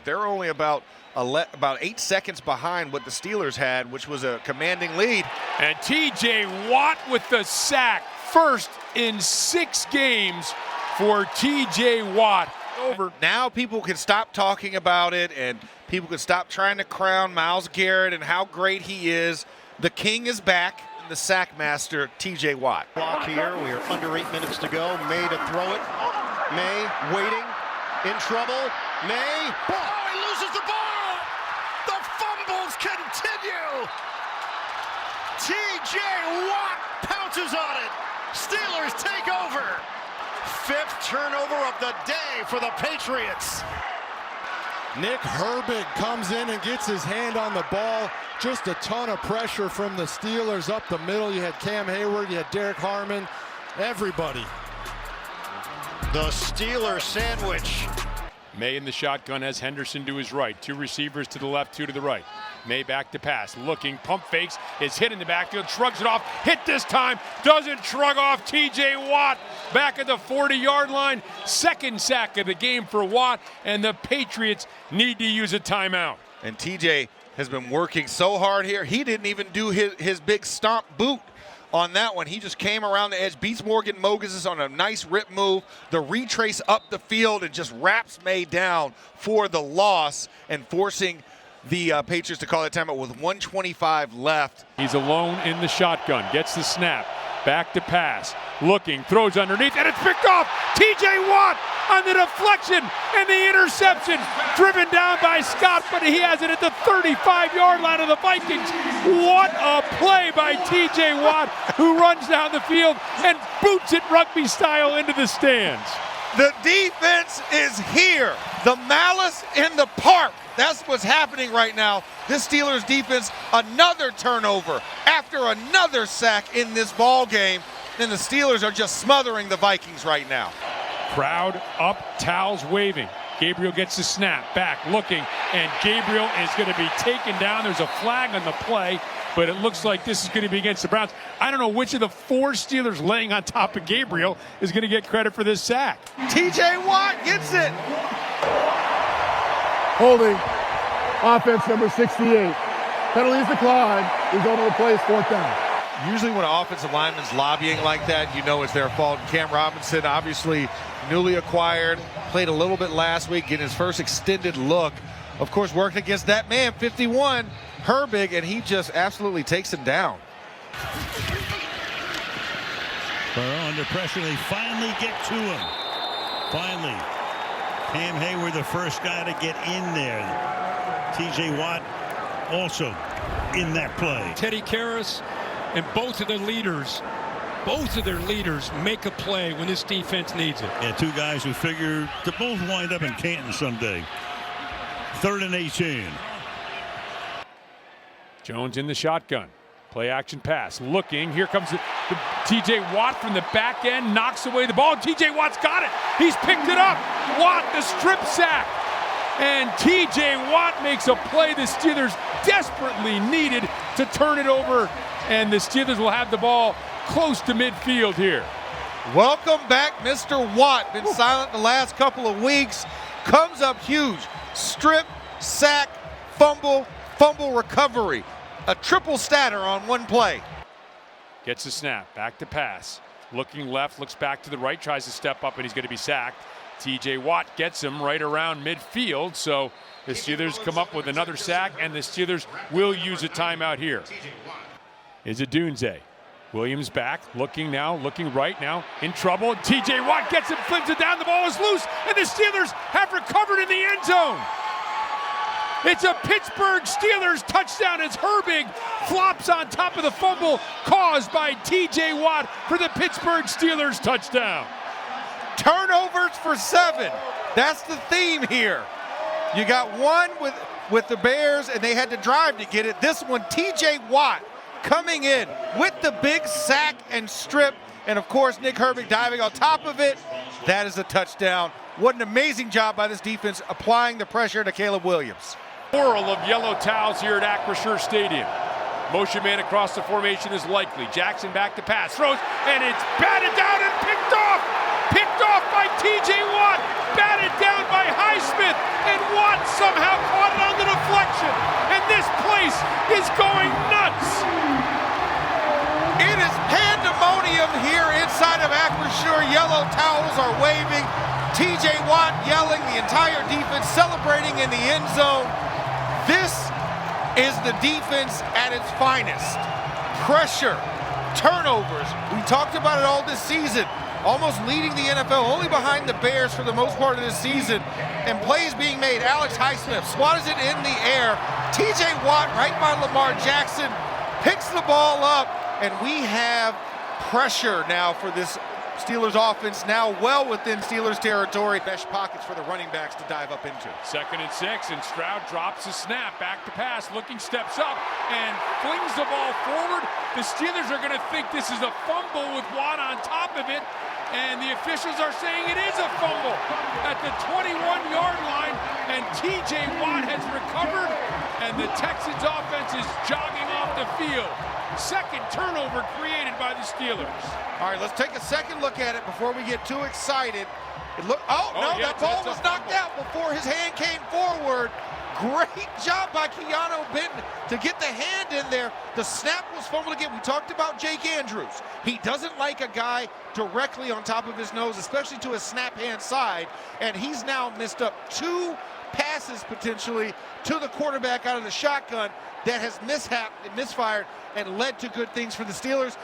They're only about 8 seconds behind what the Steelers had, which was a commanding lead. And T.J. Watt with the sack, first in 6 games for T.J. Watt. Over. Now people can stop talking about it, and people can stop trying to crown Myles Garrett and how great he is. The king is back, the sack master, T.J. Watt. Block here. We are under 8 minutes to go. May to throw it. May waiting, in trouble. May. Oh, he loses the ball. The fumbles continue. T.J. Watt pounces on it. Steelers take over. 5th turnover of the day for the Patriots. Nick Herbig comes in and gets his hand on the ball. Just a ton of pressure from the Steelers up the middle. You had Cam Hayward, you had Derek Harmon, everybody. The Steelers sandwich. May in the shotgun has Henderson to his right. 2 receivers to the left, 2 to the right. May back to pass, looking, pump fakes, is hit in the backfield, shrugs it off, hit this time, doesn't shrug off. T.J. Watt back at the 40-yard line. 2nd sack of the game for Watt, and the Patriots need to use a timeout. And T.J. has been working so hard here. He didn't even do his big stomp boot on that one. He just came around the edge, beats Morgan Moses on a nice rip move, the retrace up the field, and just wraps May down for the loss and forcing the Patriots to call that timeout with 1:25 left. He's alone in the shotgun, gets the snap, back to pass, looking, throws underneath, and it's picked off. T.J. Watt on the deflection and the interception, driven down by Scott, but he has it at the 35-yard line of the Vikings. What a play by T.J. Watt, who runs down the field and boots it rugby style into the stands. The defense is here. The malice in the park. That's what's happening right now. This Steelers defense, another turnover after another sack in this ball game. And the Steelers are just smothering the Vikings right now. Crowd up, towels waving. Gabriel gets the snap, back, looking, and Gabriel is going to be taken down. There's a flag on the play, but it looks like this is going to be against the Browns. I don't know which of the 4 Steelers laying on top of Gabriel is going to get credit for this sack. T.J. Watt gets it. Holding, offense number 68. Penalty is declined. Result of the play is 4th down. Usually when an offensive lineman's lobbying like that, you know it's their fault. Cam Robinson, obviously newly acquired, played a little bit last week, getting his first extended look. Of course, working against that man, 51, Herbig, and he just absolutely takes him down. Burrow under pressure, they finally get to him. Finally. Cam Hayward, the first guy to get in there. T.J. Watt also in that play. Teddy Karras and both of their leaders make a play when this defense needs it. Yeah, 2 guys who figure to both wind up in Canton someday. 3rd and 18. Jones in the shotgun. Play action pass. Looking. Here comes the T.J. Watt from the back end. Knocks away the ball. T.J. Watt's got it. He's picked it up. Watt, the strip sack. And T.J. Watt makes a play the Steelers desperately needed to turn it over. And the Steelers will have the ball close to midfield here. Welcome back, Mr. Watt. Been silent the last couple of weeks. Comes up huge. Strip, sack, fumble recovery. A triple statter on one play. Gets the snap, back to pass. Looking left, looks back to the right, tries to step up, and he's going to be sacked. T.J. Watt gets him right around midfield, so the Steelers come up with another sack, and the Steelers will use a timeout here. Is it Dunze? Williams back, looking now, looking right now, in trouble. T.J. Watt gets it, flips it down, the ball is loose, and the Steelers have recovered in the end zone. It's a Pittsburgh Steelers touchdown as Herbig flops on top of the fumble caused by T.J. Watt for the Pittsburgh Steelers touchdown. Turnovers for 7. That's the theme here. You got one with the Bears, and they had to drive to get it. This one, T.J. Watt coming in with the big sack and strip, and of course Nick Herbig diving on top of it. That is a touchdown. What an amazing job by this defense applying the pressure to Caleb Williams. Whirl of yellow towels here at Acrisure Stadium. Motion man across the formation is likely. Jackson back to pass, throws, and it's batted down and picked off. Picked off by T.J. Watt, batted down by Highsmith. and Watt somehow caught it on the deflection, and this place is going nuts. It is pandemonium here inside of Acrisure. Yellow towels are waving. TJ Watt yelling, the entire defense celebrating in the end zone. This is the defense at its finest. Pressure, turnovers. We talked about it all this season. Almost leading the NFL, only behind the Bears for the most part of this season. And plays being made. Alex Highsmith swats it in the air. TJ Watt right by Lamar Jackson picks the ball up. And we have pressure now for this Steelers offense, now well within Steelers territory. Best pockets for the running backs to dive up into. 2nd and 6, and Stroud drops a snap, back to pass, looking, steps up, and flings the ball forward. The Steelers are going to think this is a fumble with Watt on top of it, and the officials are saying it is a fumble at the 21-yard line, and TJ Watt has recovered, and the Texans offense is jogging off the field. 2nd turnover created by the Steelers. All right, let's take a second look at it before we get too excited. That ball was knocked out before his hand came forward. Great job by Keanu Benton to get the hand in there. The snap was fumbled again. We talked about Jake Andrews. He doesn't like a guy directly on top of his nose, especially to his snap hand side. And he's now missed up 2 passes potentially to the quarterback out of the shotgun that has misfired and led to good things for the Steelers.